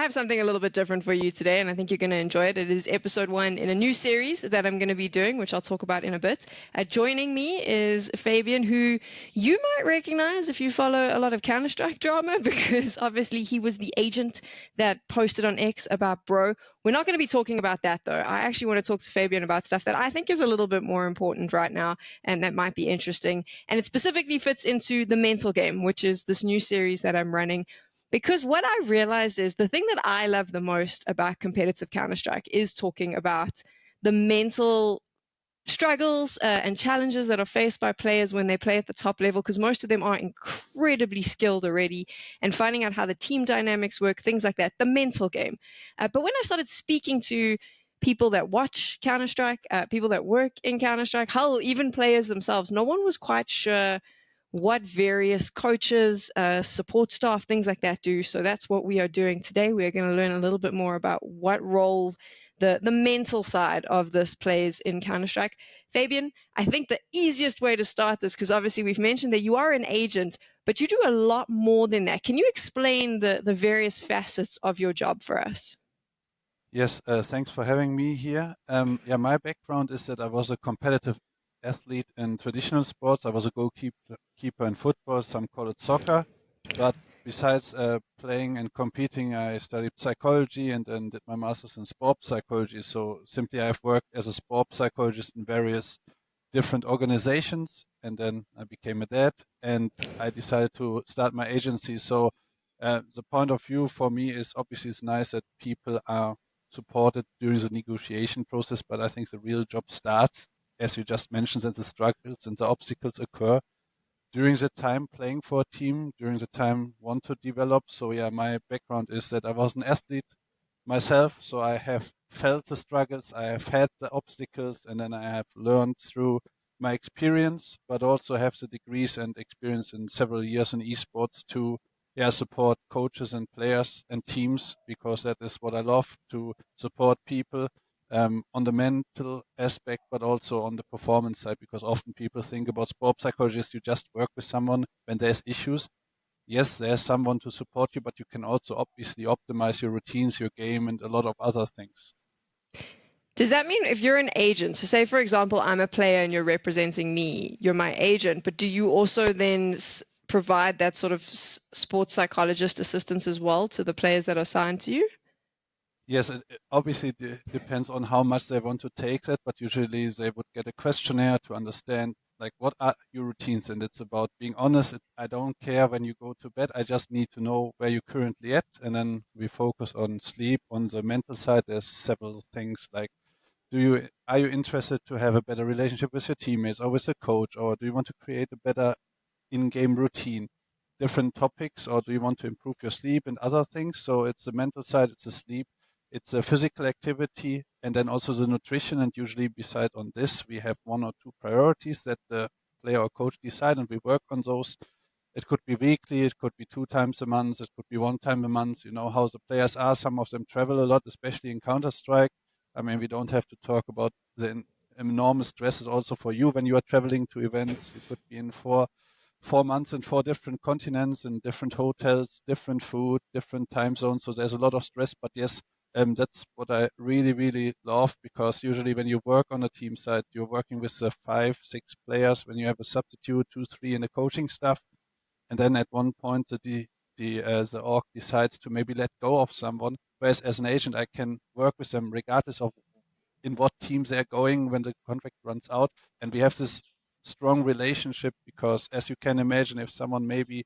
I have something a little bit different for you today, and I think you're going to enjoy it. It is episode 1 in a new series that I'm going to be doing, which I'll talk about in a bit. Joining me is Fabian, who you might recognize if you follow a lot of Counter-Strike drama, because obviously he was the agent that posted on X about Bro. We're not going to be talking about that, though. I actually want to talk to Fabian about stuff that I think is a little bit more important right now, and that might be interesting. And it specifically fits into the mental game, which is this new series that I'm running. Because what I realized is the thing that I love the most about competitive Counter-Strike is talking about the mental struggles and challenges that are faced by players when they play at the top level, because most of them are incredibly skilled already, and finding out how the team dynamics work, things like that, the mental game. But when I started speaking to people that watch Counter-Strike, people that work in Counter-Strike, hell, even players themselves, no one was quite sure what various coaches, support staff, things like that do. So that's what we are doing today. We are going to learn a little bit more about what role the mental side of this plays in Counter-Strike. Fabian, I think the easiest way to start this, because obviously we've mentioned that you are an agent, but you do a lot more than that. Can you explain the various facets of your job for us? Yes, thanks for having me here. My background is that I was a competitive athlete in traditional sports. I was a goalkeeper in football, some call it soccer. But besides playing and competing, I studied psychology and then did my master's in sports psychology. So simply I've worked as a sports psychologist in various different organizations, and then I became a dad and I decided to start my agency. So the point of view for me is obviously it's nice that people are supported during the negotiation process, but I think the real job starts, as you just mentioned, that the struggles and the obstacles occur during the time playing for a team, during the time want to develop. So yeah, my background is that I was an athlete myself, so I have felt the struggles, I have had the obstacles, and then I have learned through my experience, but also have the degrees and experience in several years in esports to support coaches and players and teams, because that is what I love, to support people on the mental aspect, but also on the performance side, because often people think about sports psychologists, you just work with someone when there's issues. Yes, there's someone to support you, but you can also obviously optimize your routines, your game, and a lot of other things. Does that mean if you're an agent, so say for example, I'm a player and you're representing me, you're my agent, but do you also then provide that sort of sports psychologist assistance as well to the players that are signed to you? Yes, it obviously depends on how much they want to take that, but usually they would get a questionnaire to understand like what are your routines, and it's about being honest. I don't care when you go to bed. I just need to know where you're currently at, and then we focus on sleep. On the mental side, there's several things like are you interested to have a better relationship with your teammates or with the coach, or do you want to create a better in-game routine, different topics, or do you want to improve your sleep and other things? So it's the mental side, it's the sleep, it's a physical activity, and then also the nutrition. And usually beside on this, we have one or two priorities that the player or coach decide, and we work on those. It could be weekly, it could be 2 times a month, it could be 1 time a month. You know how the players are. Some of them travel a lot, especially in Counter-Strike. I mean, we don't have to talk about the enormous stresses also for you when you are traveling to events. You could be in 4 months in 4 different continents, in different hotels, different food, different time zones. So there's a lot of stress. But yes, that's what I really, really love, because usually when you work on a team side, you're working with 5, 6 players. When you have a substitute, 2, 3 in the coaching staff, and then at one point the org decides to maybe let go of someone. Whereas as an agent, I can work with them regardless of in what teams they're going when the contract runs out, and we have this strong relationship, because as you can imagine, if someone maybe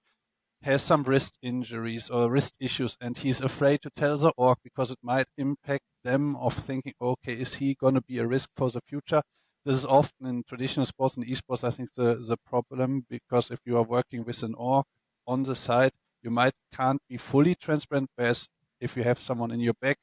has some wrist injuries or wrist issues and he's afraid to tell the org because it might impact them of thinking, okay, is he going to be a risk for the future? This is often in traditional sports and esports, I think, the problem, because if you are working with an org on the side, you might can't be fully transparent, whereas if you have someone in your back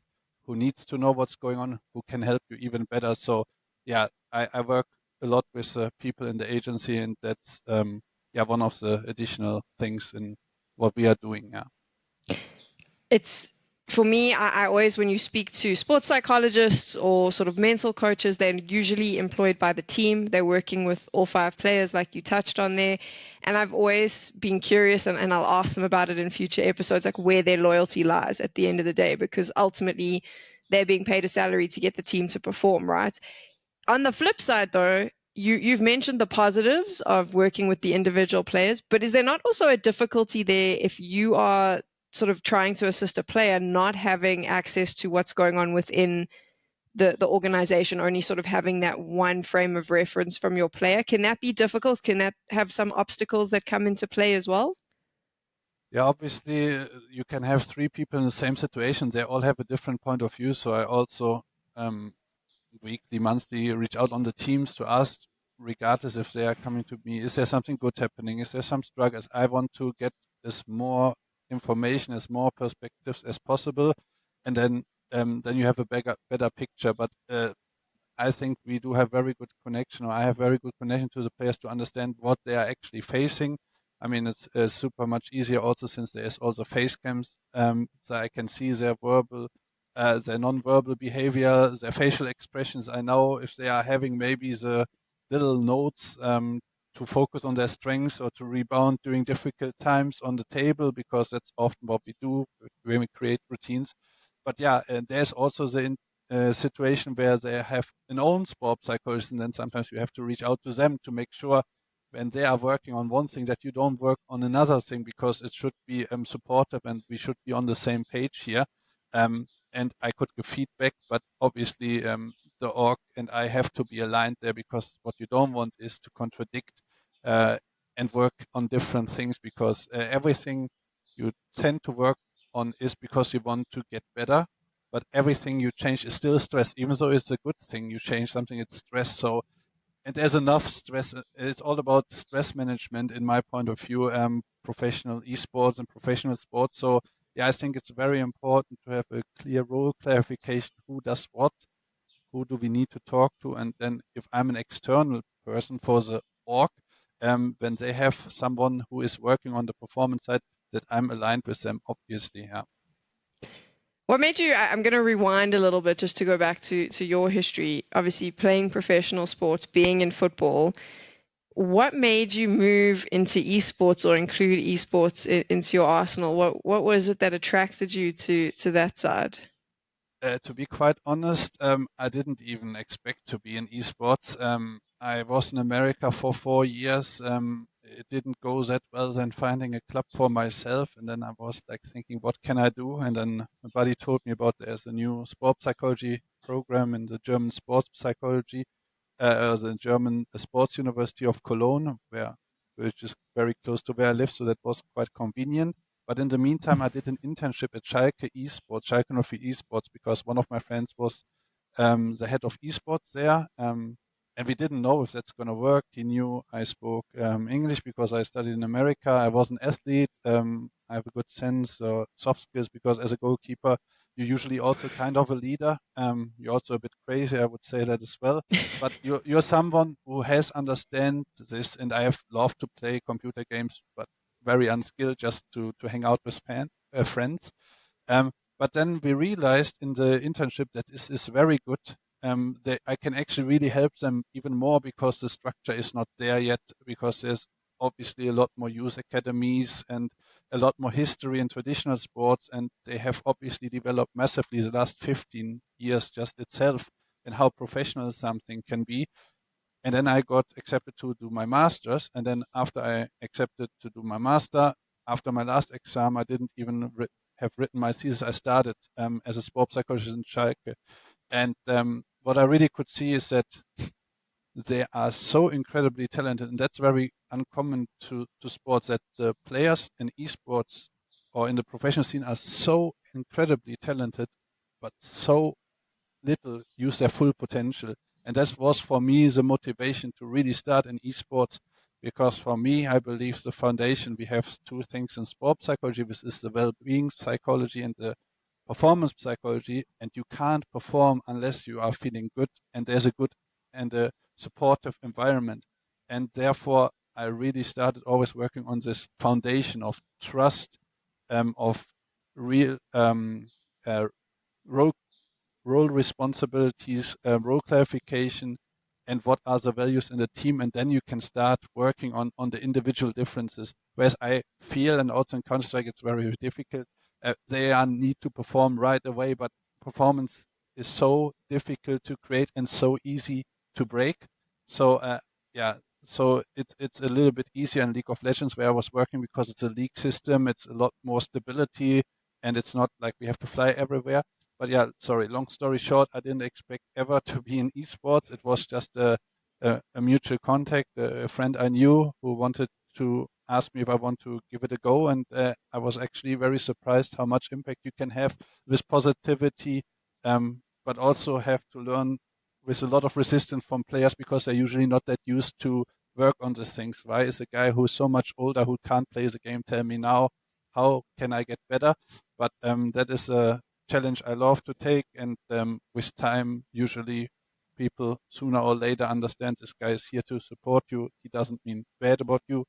who needs to know what's going on, who can help you even better. So yeah, I work a lot with people in the agency, and that's one of the additional things in what we are doing. Yeah. It's for me, I always, when you speak to sports psychologists or sort of mental coaches, they're usually employed by the team. They're working with all five players, like you touched on there. And I've always been curious, and I'll ask them about it in future episodes, like where their loyalty lies at the end of the day, because ultimately they're being paid a salary to get the team to perform, right? On the flip side, though, you've mentioned the positives of working with the individual players, but is there not also a difficulty there if you are sort of trying to assist a player not having access to what's going on within the organization, only sort of having that one frame of reference from your player? Can that be difficult? Can that have some obstacles that come into play as well? Yeah, obviously, you can have three people in the same situation. They all have a different point of view. So I also um, weekly, monthly reach out on the teams to ask, regardless if they are coming to me, is there something good happening? Is there some struggles? I want to get as more information, as more perspectives as possible, and then you have a better picture. But I think we do have very good connection, or I have very good connection to the players to understand what they are actually facing. I mean, it's super much easier also since there is also face cams, so I can see their non-verbal behavior, their facial expressions. I know if they are having maybe the little notes to focus on their strengths or to rebound during difficult times on the table, because that's often what we do when we create routines. But yeah, and there's also the situation where they have an own sport psychologist, and then sometimes you have to reach out to them to make sure when they are working on one thing that you don't work on another thing, because it should be supportive and we should be on the same page here. And I could give feedback, but obviously the org and I have to be aligned there, because what you don't want is to contradict uh, and work on different things, because everything you tend to work on is because you want to get better, but everything you change is still stress. Even though it's a good thing, you change something, it's stress. So, and there's enough stress. It's all about stress management, in my point of view, professional esports and professional sports. So, yeah, I think it's very important to have a clear role clarification: who does what, who do we need to talk to, and then if I'm an external person for the org, when they have someone who is working on the performance side, that I'm aligned with them, obviously. Yeah. What made you? I'm going to rewind a little bit just to go back to your history. Obviously, playing professional sports, being in football. What made you move into esports or include esports into your arsenal? What was it that attracted you to that side? To be quite honest, I didn't even expect to be in esports. I was in America for 4 years. It didn't go that well then finding a club for myself. And then I was like thinking, what can I do? And then my buddy told me about there's a new sports psychology program in the German sports psychology, the German Sports University of Cologne, which is very close to where I live. So that was quite convenient. But in the meantime, I did an internship at Schalke Esports, Schalke 04 Esports, because one of my friends was the head of esports there. And we didn't know if that's going to work. He knew I spoke English because I studied in America. I was an athlete. I have a good sense, soft skills, because as a goalkeeper, you're usually also kind of a leader. You're also a bit crazy, I would say that as well. But you're someone who has understand this, and I have loved to play computer games, but very unskilled, just to hang out with friends. Um, but then we realized in the internship that this is very good. That I can actually really help them even more, because the structure is not there yet, because there's obviously a lot more youth academies and a lot more history in traditional sports, and they have obviously developed massively the last 15 years just itself, and how professional something can be. And then I got accepted to do my master's. And then after I accepted to do my master, after my last exam, I didn't even have written my thesis. I started as a sports psychologist in Schalke. And what I really could see is that they are so incredibly talented, and that's very uncommon to sports, that the players in esports or in the professional scene are so incredibly talented, but so little use their full potential. And that was for me the motivation to really start in esports, because for me, I believe the foundation, we have two things in sports psychology, which is the well-being psychology and the performance psychology. And you can't perform unless you are feeling good and there's a good and a supportive environment. And therefore, I really started always working on this foundation of trust, of real role role responsibilities, role clarification, and what are the values in the team, and then you can start working on the individual differences. Whereas I feel, and also in Counter-Strike, it's very difficult. They need to perform right away, but performance is so difficult to create and so easy to break. So yeah, so it's a little bit easier in League of Legends where I was working because it's a league system. It's a lot more stability, and it's not like we have to fly everywhere. But yeah, sorry, long story short, I didn't expect ever to be in esports. It was just a mutual contact, a friend I knew who wanted to ask me if I want to give it a go. And I was actually very surprised how much impact you can have with positivity, but also have to learn with a lot of resistance from players because they're usually not that used to work on the things. Why is a guy who's so much older who can't play the game tell me now? How can I get better? But that is a challenge I love to take, and with time, usually people sooner or later understand this guy is here to support you. He doesn't mean bad about you.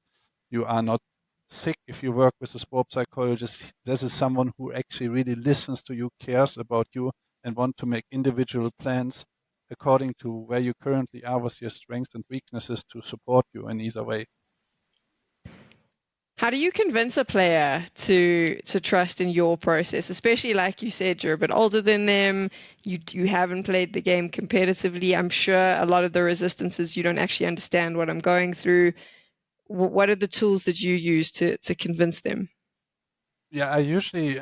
You are not sick if you work with a sports psychologist. This is someone who actually really listens to you, cares about you, and want to make individual plans according to where you currently are with your strengths and weaknesses to support you in either way. How do you convince a player to trust in your process, especially like you said, you're a bit older than them, you haven't played the game competitively. I'm sure a lot of the resistance is you don't actually understand what I'm going through. What are the tools that you use to convince them? Yeah, I usually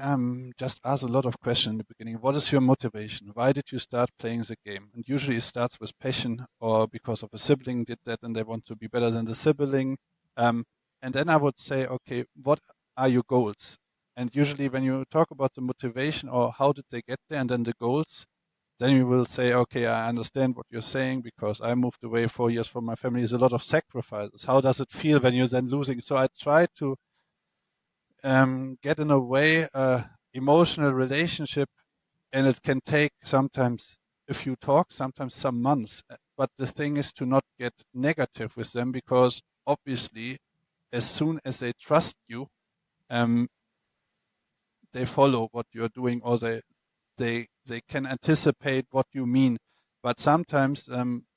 just ask a lot of questions in the beginning. What is your motivation? Why did you start playing the game? And usually it starts with passion or because of a sibling did that and they want to be better than the sibling. Um, and then I would say, okay, what are your goals? And usually when you talk about the motivation or how did they get there and then the goals, then you will say, okay, I understand what you're saying because I moved away 4 years from my family. There's a lot of sacrifices. How does it feel when you're then losing? So I try to get in a way emotional relationship, and it can take sometimes a few talks, sometimes some months. But the thing is to not get negative with them because obviously, as soon as they trust you, um, they follow what you're doing or they can anticipate what you mean. But sometimes,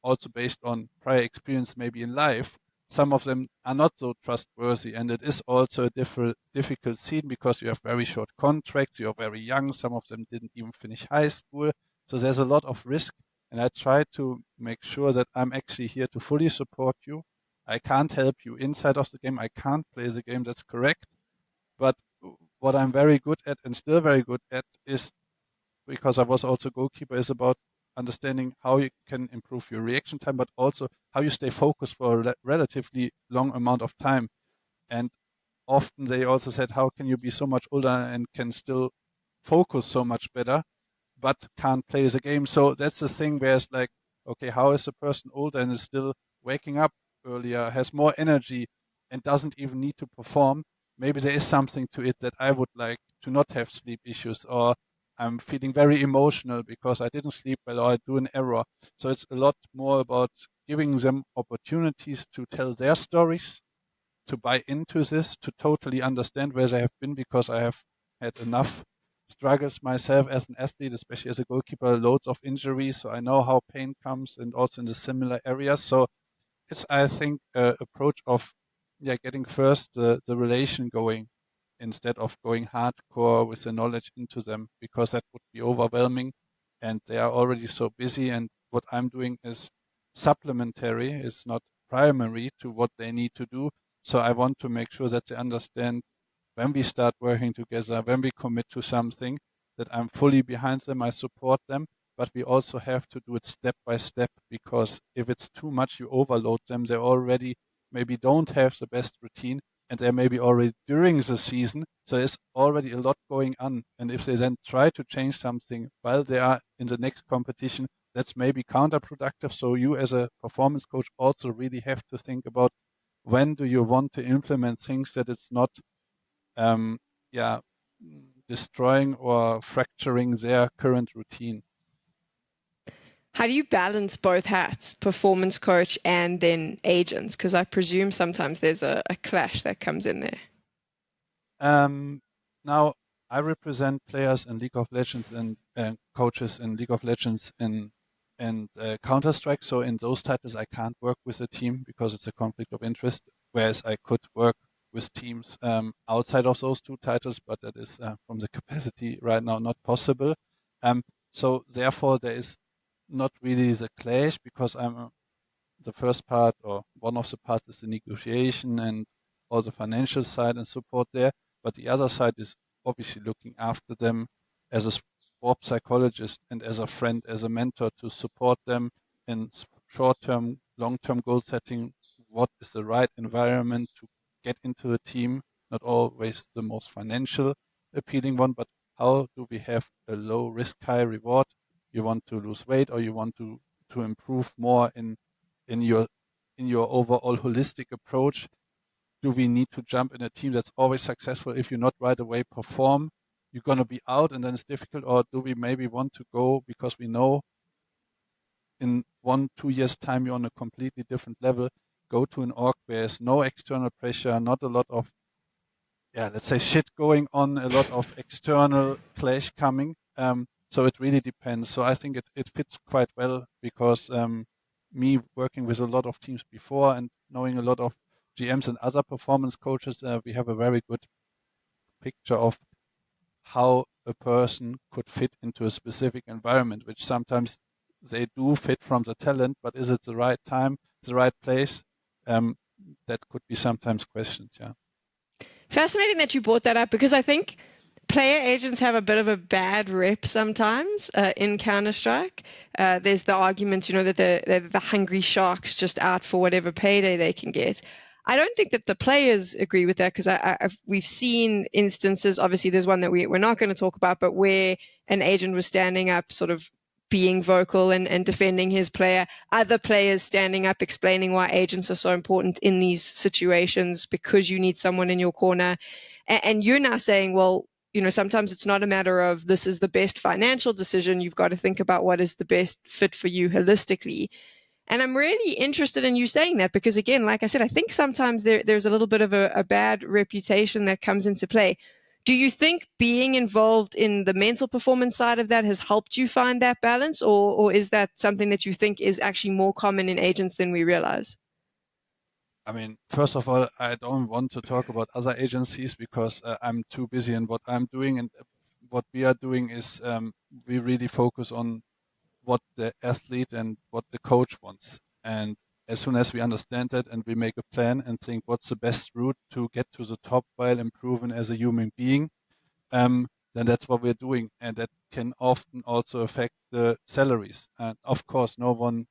also based on prior experience, maybe in life, some of them are not so trustworthy, and it is also a difficult scene because you have very short contracts. You're very young. Some of them didn't even finish high school, so there's a lot of risk. And I try to make sure that I'm actually here to fully support you. I can't help you inside of the game. I can't play the game. That's correct. But what I'm very good at and still very good at is because I was also goalkeeper, is about understanding how you can improve your reaction time, but also how you stay focused for a relatively long amount of time. And often they also said, how can you be so much older and can still focus so much better, but can't play the game? So that's the thing where it's like, okay, how is a person older and is still waking up earlier, has more energy, and doesn't even need to perform? Maybe there is something to it that I would like to not have sleep issues, or I'm feeling very emotional because I didn't sleep well or I do an error. So it's a lot more about giving them opportunities to tell their stories, to buy into this, to totally understand where they have been, because I have had enough struggles myself as an athlete, especially as a goalkeeper, loads of injuries. So I know how pain comes and also in the similar areas. So it's, I think, approach of getting first the relation going instead of going hardcore with the knowledge into them, because that would be overwhelming and they are already so busy. And what I'm doing is supplementary, it's not primary to what they need to do. So I want to make sure that they understand when we start working together, when we commit to something, that I'm fully behind them, I support them, but we also have to do it step by step, because if it's too much, you overload them. They already maybe don't have the best routine, and they're maybe already during the season. So there's already a lot going on. And if they then try to change something while they are in the next competition, that's maybe counterproductive. So you as a performance coach also really have to think about when do you want to implement things that it's not um, yeah, destroying or fracturing their current routine. How do you balance both hats, performance coach and then agents? Because I presume sometimes there's a clash that comes in there. Um, Now, I represent players in League of Legends and coaches in League of Legends and Counter-Strike. So in those titles, I can't work with a team because it's a conflict of interest, whereas I could work with teams outside of those two titles, but that is from the capacity right now not possible. So therefore, there is not really the clash because the first part or one of the parts is the negotiation and all the financial side and support there. But the other side is obviously looking after them as a sports psychologist and as a friend, as a mentor to support them in short-term, long-term goal setting. What is the right environment to get into a team? Not always the most financial appealing one, but how do we have a low risk, high reward? You want to lose weight or you want to improve more in your overall holistic approach? Do we need to jump in a team that's always successful? If you not right away perform, you're going to be out and then it's difficult. Or do we maybe want to go because we know in 1-2 years time you're on a completely different level, go to an org where there's no external pressure, not a lot of let's say shit going on, a lot of external clash coming. So it really depends. So I think it fits quite well because me working with a lot of teams before and knowing a lot of GMs and other performance coaches, we have a very good picture of how a person could fit into a specific environment, which sometimes they do fit from the talent, but is it the right time, the right place? That could be sometimes questioned, yeah. Fascinating that you brought that up because I think player agents have a bit of a bad rep sometimes in Counter-Strike. There's the argument, that they're the hungry sharks just out for whatever payday they can get. I don't think that the players agree with that because we've seen instances, obviously there's one that we're not going to talk about, but where an agent was standing up sort of being vocal and defending his player, other players standing up explaining why agents are so important in these situations because you need someone in your corner. And you're now saying, well, sometimes it's not a matter of this is the best financial decision. You've got to think about what is the best fit for you holistically. And I'm really interested in you saying that because, again, like I said, I think sometimes there's a little bit of a bad reputation that comes into play. Do you think being involved in the mental performance side of that has helped you find that balance, or is that something that you think is actually more common in agents than we realize? I mean, first of all, I don't want to talk about other agencies because I'm too busy in what I'm doing. And what we are doing is we really focus on what the athlete and what the coach wants. And as soon as we understand that and we make a plan and think what's the best route to get to the top while improving as a human being, then that's what we're doing. And that can often also affect the salaries. And of course, no one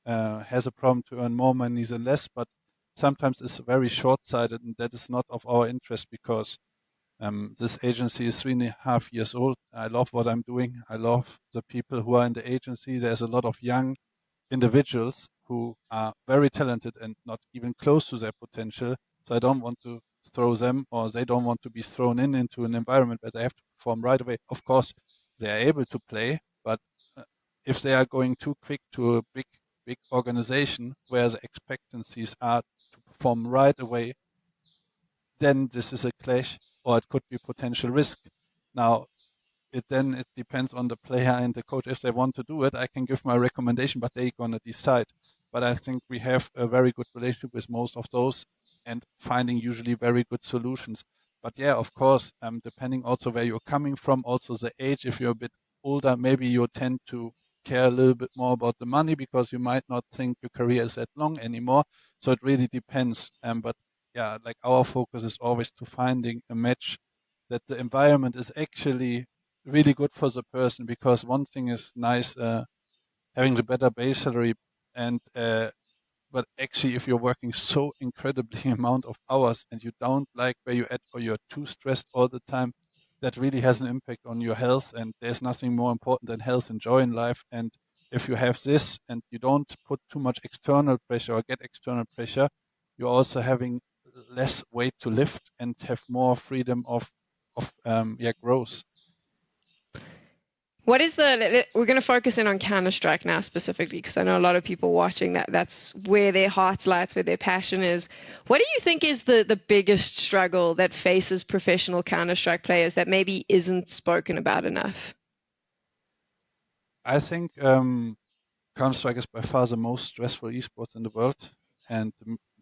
has a problem to earn more money than less, but sometimes it's very short-sighted, and that is not of our interest because this agency is 3.5 years old. I love what I'm doing. I love the people who are in the agency. There's a lot of young individuals who are very talented and not even close to their potential. So I don't want to throw them, or they don't want to be thrown into an environment where they have to perform right away. Of course, they are able to play, but if they are going too quick to a big organization where the expectancies are to perform right away, then this is a clash or it could be potential risk. Now, it depends on the player and the coach. If they want to do it, I can give my recommendation, but they're gonna decide. But I think we have a very good relationship with most of those and finding usually very good solutions. But yeah, of course, depending also where you're coming from, also the age. If you're a bit older, maybe you tend to care a little bit more about the money because you might not think your career is that long anymore. So it really depends. But yeah, like our focus is always to finding a match that the environment is actually really good for the person, because one thing is nice, having the better base salary, and but actually if you're working so incredibly amount of hours and you don't like where you're at or you're too stressed all the time, that really has an impact on your health, and there's nothing more important than health and joy in life. And if you have this and you don't put too much external pressure or get external pressure, you're also having less weight to lift and have more freedom of growth. What is we're going to focus in on Counter-Strike now specifically because I know a lot of people watching that's where their hearts lies, where their passion is. What do you think is the biggest struggle that faces professional Counter-Strike players that maybe isn't spoken about enough? I think Counter-Strike is by far the most stressful esports in the world. And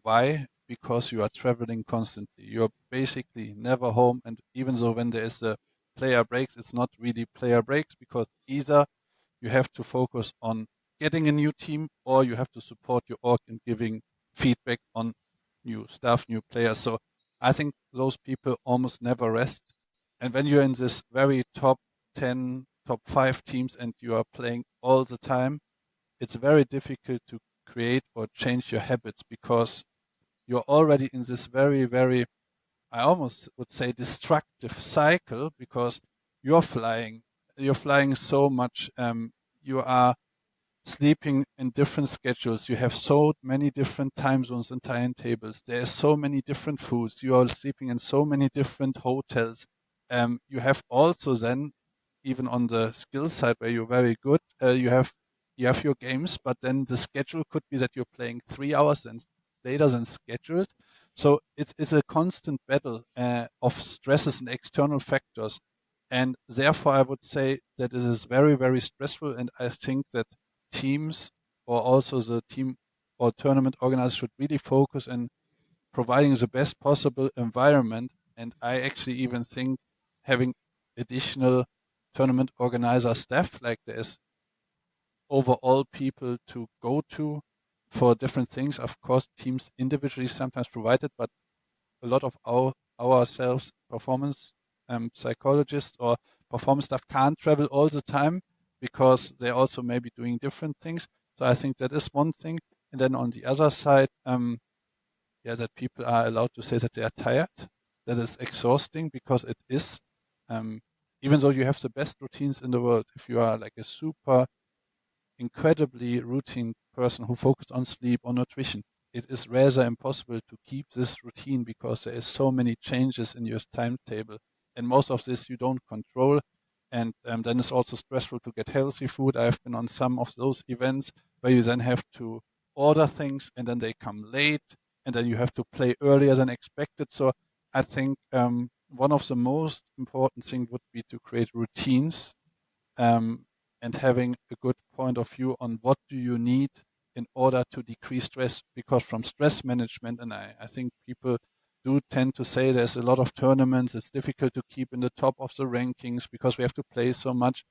why? Because you are traveling constantly. You're basically never home. And even though when there is a player breaks, it's not really player breaks because either you have to focus on getting a new team or you have to support your org and giving feedback on new stuff, new players. So I think those people almost never rest. And when you're in this very top 10, top 5 teams and you are playing all the time, it's very difficult to create or change your habits because you're already in this very, very, I almost would say, destructive cycle because you're flying. You're flying so much. You are sleeping in different schedules. You have so many different time zones and timetables. There are so many different foods. You are sleeping in so many different hotels. You have also then, even on the skill side where you're very good, you have your games, but then the schedule could be that you're playing 3 hours and later than scheduled. So it's a constant battle of stresses and external factors. And therefore, I would say that it is very, very stressful. And I think that teams or also the team or tournament organizers should really focus on providing the best possible environment. And I actually even think having additional tournament organizer staff, like there's overall people to go to for different things. Of course, teams individually sometimes provide it, but a lot of ourselves performance psychologists or performance staff can't travel all the time because they're also maybe doing different things. So I think that is one thing. And then on the other side, yeah, that people are allowed to say that they are tired. That is exhausting because it is. Um, Even though you have the best routines in the world, if you are like a super incredibly routine person who focused on sleep, on nutrition, it is rather impossible to keep this routine because there is so many changes in your timetable, and most of this you don't control. And then it's also stressful to get healthy food. I've been on some of those events where you then have to order things, and then they come late, and then you have to play earlier than expected. So I think one of the most important things would be to create routines um, and having a good point of view on what do you need in order to decrease stress. Because from stress management, and I think people do tend to say there's a lot of tournaments, it's difficult to keep in the top of the rankings because we have to play so much.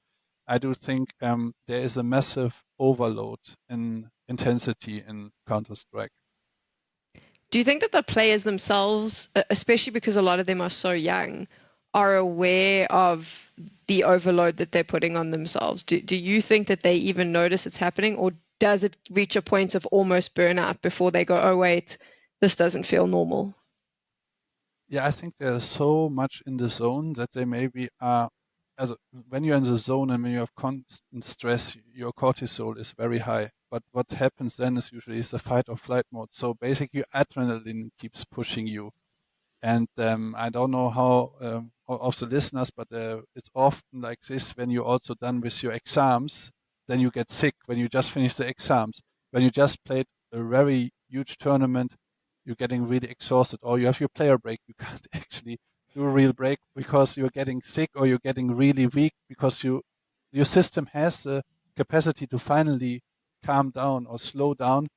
I do think there is a massive overload in intensity in Counter Strike. Do you think that the players themselves, especially because a lot of them are so young, are aware of the overload that they're putting on themselves? Do you think that they even notice it's happening, or does it reach a point of almost burnout before they go, oh, wait, this doesn't feel normal? Yeah, I think there's so much in the zone that they maybe are. As when you're in the zone and when you have constant stress, your cortisol is very high. But what happens then is usually is the fight or flight mode. So basically, adrenaline keeps pushing you. And I don't know how of the listeners, but it's often like this when you're also done with your exams, then you get sick when you just finish the exams. When you just played a very huge tournament, you're getting really exhausted, or you have your player break. You can't actually do a real break because you're getting sick or you're getting really weak because your system has the capacity to finally calm down or slow down,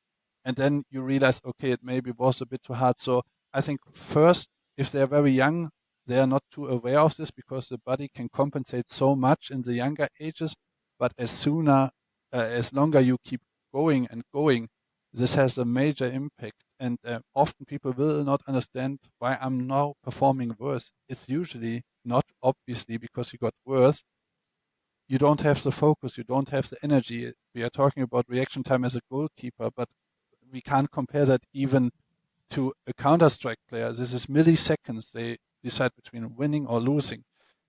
and then you realize, okay, it maybe was a bit too hard. So I think first, if they're very young, they are not too aware of this because the body can compensate so much in the younger ages. But as longer you keep going and going, this has a major impact. And often people will not understand why I'm now performing worse. It's usually not obviously because you got worse. You don't have the focus, you don't have the energy. We are talking about reaction time as a goalkeeper, but we can't compare that even to a Counter-Strike player. This is milliseconds. They decide between winning or losing.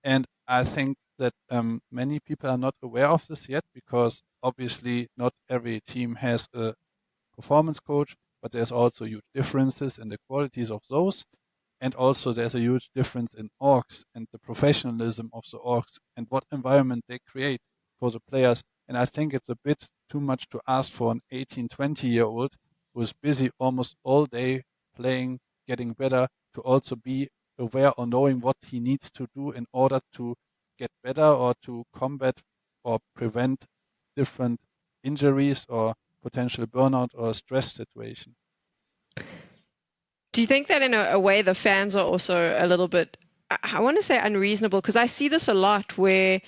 And I think that many people are not aware of this yet because obviously not every team has a performance coach, but there's also huge differences in the qualities of those. And also there's a huge difference in orgs and the professionalism of the orgs and what environment they create. for the players. And I think it's a bit too much to ask for an 18, 20-year-old who is busy almost all day playing, getting better, to also be aware or knowing what he needs to do in order to get better or to combat or prevent different injuries or potential burnout or stress situation. Do you think that in a way the fans are also a little bit, I want to say unreasonable? Because I see this a lot where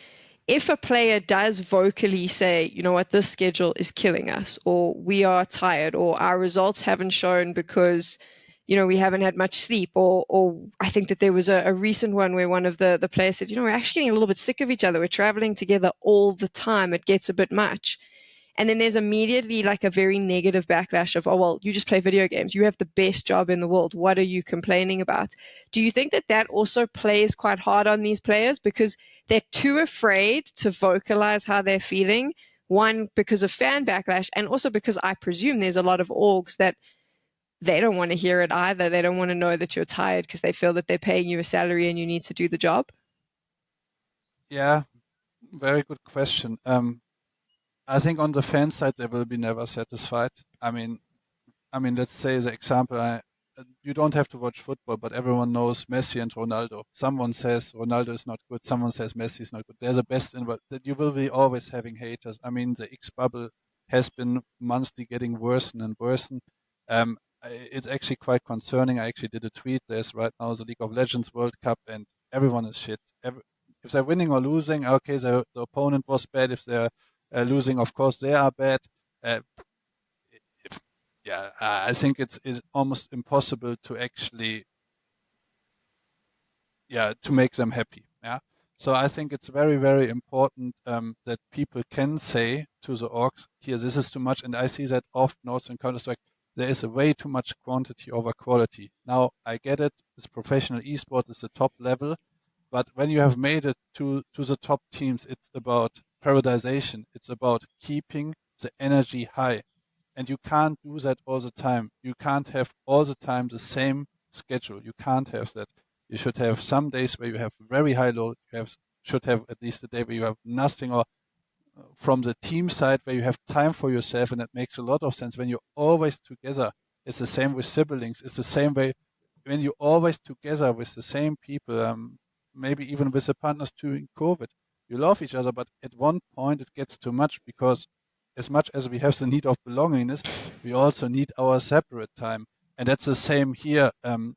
if a player does vocally say, you know what, this schedule is killing us, or we are tired, or our results haven't shown because, you know, we haven't had much sleep, or I think that there was a recent one where one of the players said, you know, we're actually getting a little bit sick of each other. We're traveling together all the time. It gets a bit much. And then there's immediately like a very negative backlash of, oh, well, you just play video games. You have the best job in the world. What are you complaining about? Do you think that that also plays quite hard on these players because they're too afraid to vocalize how they're feeling? One, because of fan backlash, and also because I presume there's a lot of orgs that they don't want to hear it either. They don't want to know that you're tired because they feel that they're paying you a salary and you need to do the job. Yeah, very good question. I think on the fan side, they will be never satisfied. Let's say the example, you don't have to watch football, but everyone knows Messi and Ronaldo. Someone says Ronaldo is not good. Someone says Messi is not good. They're the best in the that you will be always having haters. I mean, the X bubble has been monthly getting worse and worse. It's actually quite concerning. I actually did a tweet. There's right now the League of Legends World Cup, and everyone is shit. If they're winning or losing, okay, the opponent was bad. If they're losing, of course, they are bad. Uh, if, yeah, I think it's almost impossible to actually, to make them happy. Yeah. So I think it's very, very important that people can say to the orgs, here, this is too much. And I see that often also in Counter-Strike, there is a way too much quantity over quality. Now, I get it. It's professional esports. It's the top level. But when you have made it to the top teams, it's about periodization. It's about keeping the energy high. And you can't do that all the time. You can't have all the time the same schedule. You can't have that. You should have some days where you have very high load. Should have at least a day where you have nothing, or from the team side where you have time for yourself, and it makes a lot of sense when you're always together. It's the same with siblings. It's the same way when you're always together with the same people, maybe even with the partners during COVID. You love each other, but at one point it gets too much because as much as we have the need of belongingness, we also need our separate time. And that's the same here. And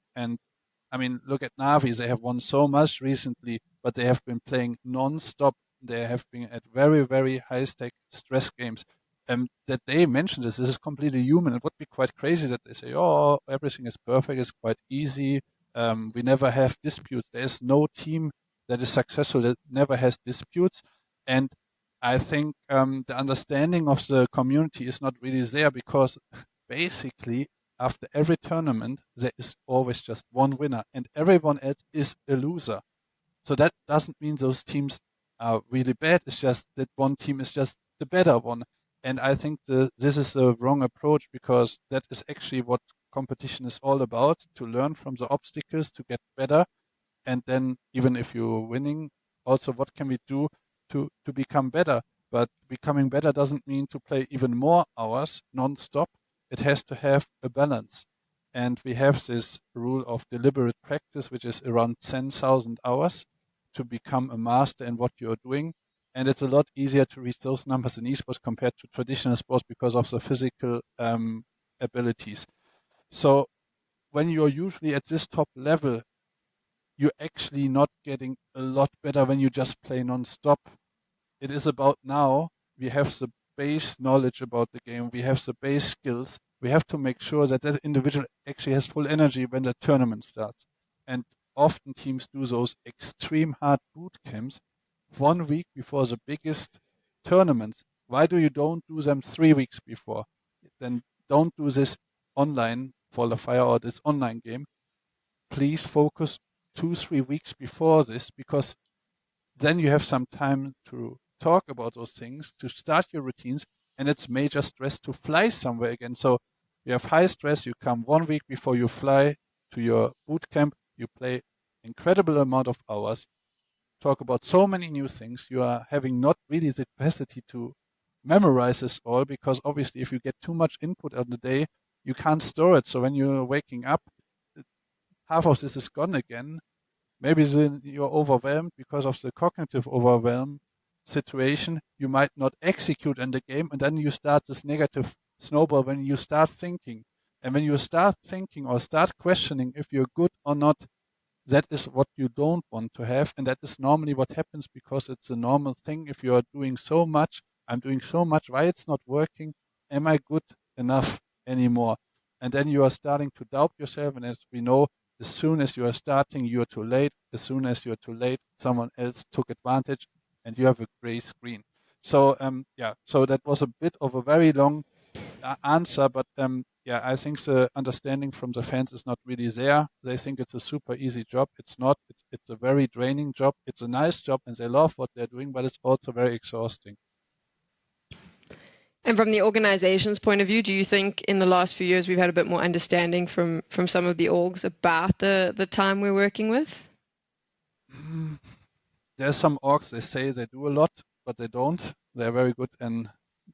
I mean, look at Navi. They have won so much recently, but they have been playing non-stop. They have been at very, very high-stake stress games. That they mention this is completely human. It would be quite crazy that they say, oh, everything is perfect, it's quite easy. We never have disputes. There is no team that is successful that never has disputes. And I think the understanding of the community is not really there because basically after every tournament, there is always just one winner and everyone else is a loser. So that doesn't mean those teams are really bad. It's just that one team is just the better one. And I think this is a wrong approach because that is actually what competition is all about, to learn from the obstacles, to get better. And then even if you're winning, also what can we do to become better? But becoming better doesn't mean to play even more hours non-stop. It has to have a balance. And we have this rule of deliberate practice, which is around 10,000 hours to become a master in what you're doing. And it's a lot easier to reach those numbers in esports compared to traditional sports because of the physical abilities. So when you're usually at this top level, you're actually not getting a lot better when you just play non-stop. It is about now, we have the base knowledge about the game, we have the base skills. We have to make sure that that individual actually has full energy when the tournament starts. And often teams do those extreme hard boot camps 1 week before the biggest tournaments. Why do you don't do them 3 weeks before? Then don't do this online for the fire or this online game. Please focus 2-3 weeks before this, because then you have some time to talk about those things, to start your routines, and it's major stress to fly somewhere again. So you have high stress, you come 1 week before you fly to your boot camp, you play incredible amount of hours, talk about so many new things. You are having not really the capacity to memorize this all, because obviously if you get too much input on the day, you can't store it. So when you're waking up, half of this is gone again. Maybe you're overwhelmed because of the cognitive overwhelm situation. You might not execute in the game, and then you start this negative snowball when you start thinking. And when you start thinking or start questioning if you're good or not, that is what you don't want to have. And that is normally what happens, because it's a normal thing. If you are doing so much, I'm doing so much, why it's not working? Am I good enough anymore? And then you are starting to doubt yourself. And as we know, as soon as you are starting, you are too late. As soon as you're too late, someone else took advantage and you have a gray screen. So, so that was a bit of a very long answer, but yeah, I think the understanding from the fans is not really there. They think it's a super easy job. It's not. It's a very draining job. It's a nice job, and they love what they're doing, but it's also very exhausting. And from the organization's point of view, do you think in the last few years we've had a bit more understanding from some of the orgs about the time we're working with? There's some orgs, they say they do a lot, but they don't. They're very good in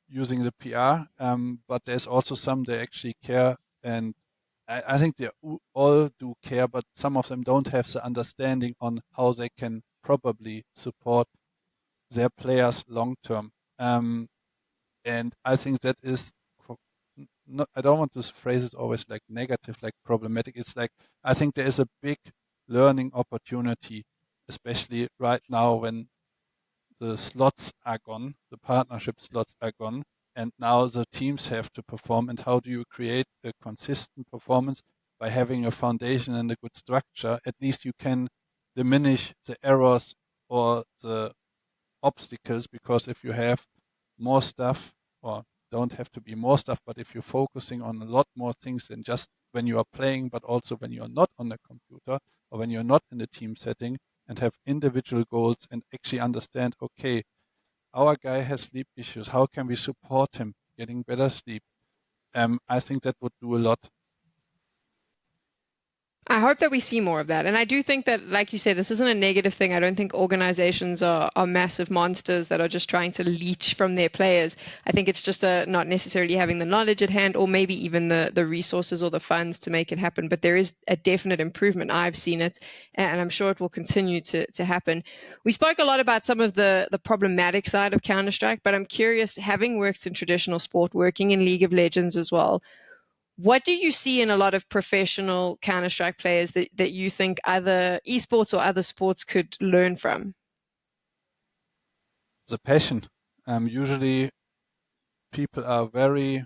using the PR, but there's also some they actually care, and I think they all do care, but some of them don't have the understanding on how they can probably support their players long term. And I think that is not, I don't want to phrase it always like negative, like problematic. It's like, I think there is a big learning opportunity, especially right now when the slots are gone, the partnership slots are gone, and now the teams have to perform. And how do you create a consistent performance? By having a foundation and a good structure, at least you can diminish the errors or the obstacles, because if you have more stuff, or don't have to be more stuff, but if you're focusing on a lot more things than just when you are playing, but also when you're not on the computer or when you're not in the team setting, and have individual goals and actually understand, okay, our guy has sleep issues. How can we support him getting better sleep? I think that would do a lot. I hope that we see more of that. And I do think that, like you said, this isn't a negative thing. I don't think organizations are massive monsters that are just trying to leech from their players. I think it's just not necessarily having the knowledge at hand, or maybe even the resources or the funds to make it happen. But there is a definite improvement. I've seen it, and I'm sure it will continue to happen. We spoke a lot about some of the problematic side of Counter-Strike, but I'm curious, having worked in traditional sport, working in League of Legends as well, what do you see in a lot of professional Counter-Strike players that you think other esports or other sports could learn from? The passion. Usually people are very,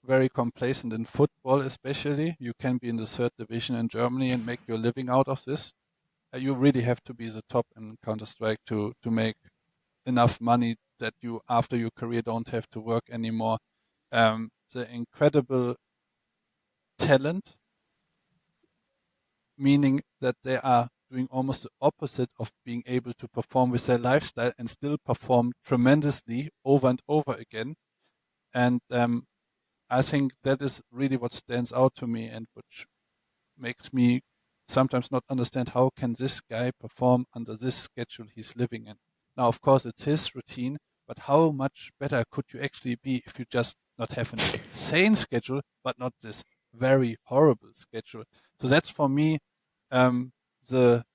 very complacent in football, especially. You can be in the third division in Germany and make your living out of this. You really have to be the top in Counter-Strike to make enough money that you, after your career, don't have to work anymore. The incredible talent, meaning that they are doing almost the opposite of being able to perform with their lifestyle and still perform tremendously over and over again. And I think that is really what stands out to me, and which makes me sometimes not understand how can this guy perform under this schedule he's living in. Now, of course, it's his routine, but how much better could you actually be if you just not have an insane schedule, but not this very horrible schedule? So that's for me um, the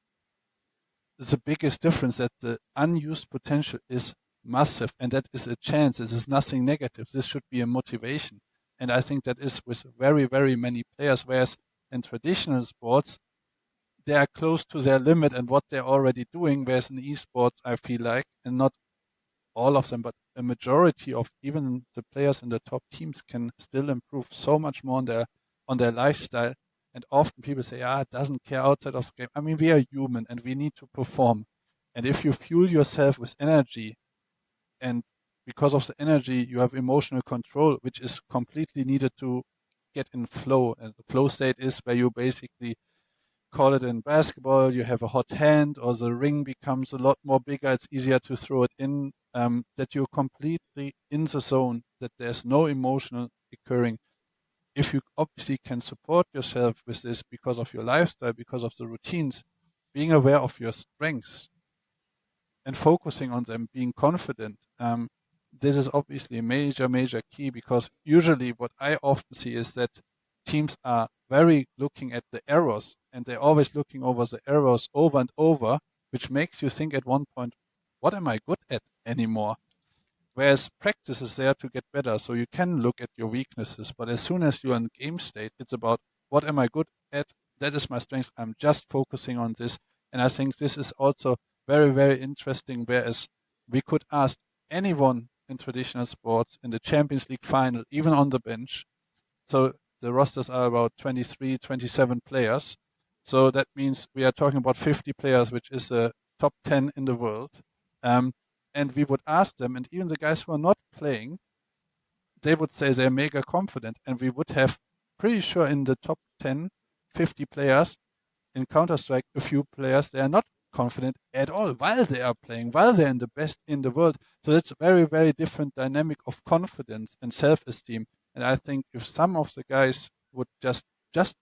the biggest difference, that the unused potential is massive, and that is a chance. This is nothing negative. This should be a motivation. And I think that is with very, very many players, whereas in traditional sports, they are close to their limit and what they're already doing, whereas in esports, I feel like, and not all of them, but a majority of even the players in the top teams can still improve so much more on their lifestyle. And often people say, it doesn't care outside of the game. I mean, we are human and we need to perform. And if you fuel yourself with energy, and because of the energy, you have emotional control, which is completely needed to get in flow. And the flow state is where you basically call it in basketball, you have a hot hand, or the ring becomes a lot more bigger, it's easier to throw it in, that you're completely in the zone, that there's no emotional occurring. If you obviously can support yourself with this because of your lifestyle, because of the routines, being aware of your strengths, and focusing on them, being confident. This is obviously a major key, because usually what I often see is that teams are very looking at the errors, and they're always looking over the errors over and over, which makes you think at one point, what am I good at anymore? Whereas practice is there to get better, so you can look at your weaknesses. But as soon as you're in game state, it's about what am I good at? That is my strength. I'm just focusing on this. And I think this is also very interesting. Whereas we could ask anyone in traditional sports in the Champions League final, even on the bench. So the rosters are about 23, 27 players. So that means we are talking about 50 players, which is the top 10 in the world. Um, and we would ask them, and even the guys who are not playing, they would say they're mega confident. And we would have pretty sure in the top 10, 50 players in Counter-Strike, a few players, they are not confident at all while they are playing, while they're in the best in the world. So it's a very different dynamic of confidence and self-esteem. And I think if some of the guys would just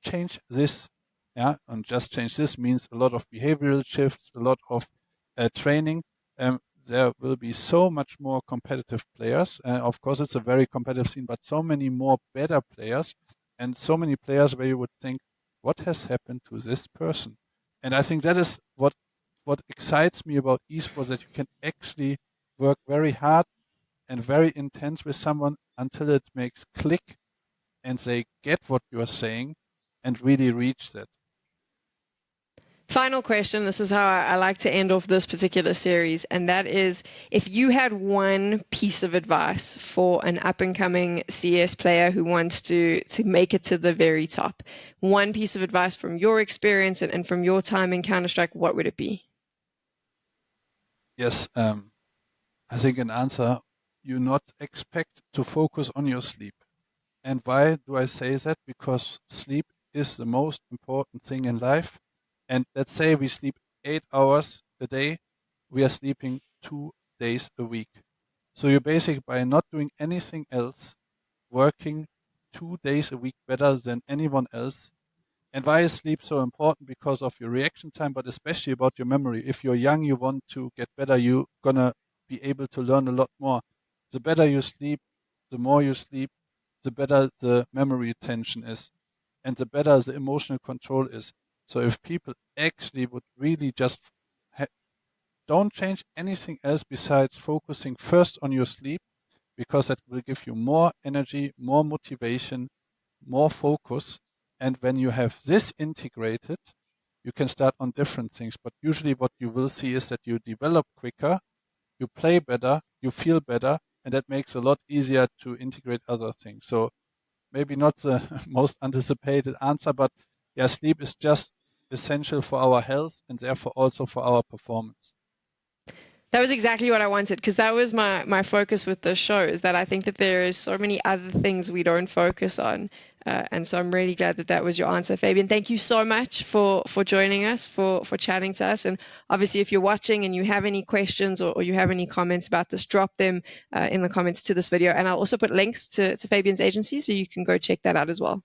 change this, yeah, and just change this means a lot of behavioral shifts, a lot of training. There will be so much more competitive players. Of course, it's a very competitive scene, but so many more better players, and so many players where you would think, what has happened to this person? And I think that is what excites me about esports, that you can actually work very hard and very intense with someone until it makes click and they get what you're saying and really reach that. Final question. This is how I like to end off this particular series, and that is, if you had one piece of advice for an up-and-coming CS player who wants to make it to the very top, one piece of advice from your experience and from your time in Counter-Strike, what would it be? Yes, I think an answer, you not expect to focus on your sleep. And why do I say that? Because sleep is the most important thing in life. And let's say we sleep 8 hours a day, we are sleeping 2 days a week. So you're basically, by not doing anything else, working 2 days a week better than anyone else. And why is sleep so important? Because of your reaction time, but especially about your memory. If you're young, you want to get better, you're gonna be able to learn a lot more. The better you sleep, the more you sleep, the better the memory retention is, and the better the emotional control is. So if people actually would really just don't change anything else besides focusing first on your sleep, because that will give you more energy, more motivation, more focus. And when you have this integrated, you can start on different things. But usually what you will see is that you develop quicker, you play better, you feel better, and that makes it a lot easier to integrate other things. So maybe not the most anticipated answer, but yeah, sleep is just essential for our health and therefore also for our performance. That was exactly what I wanted, because that was my focus with this show, is that I think that there is so many other things we don't focus on. And so I'm really glad that that was your answer, Fabian. Thank you so much for joining us, for chatting to us. And obviously, if you're watching and you have any questions or you have any comments about this, drop them in the comments to this video. And I'll also put links to Fabian's agency, so you can go check that out as well.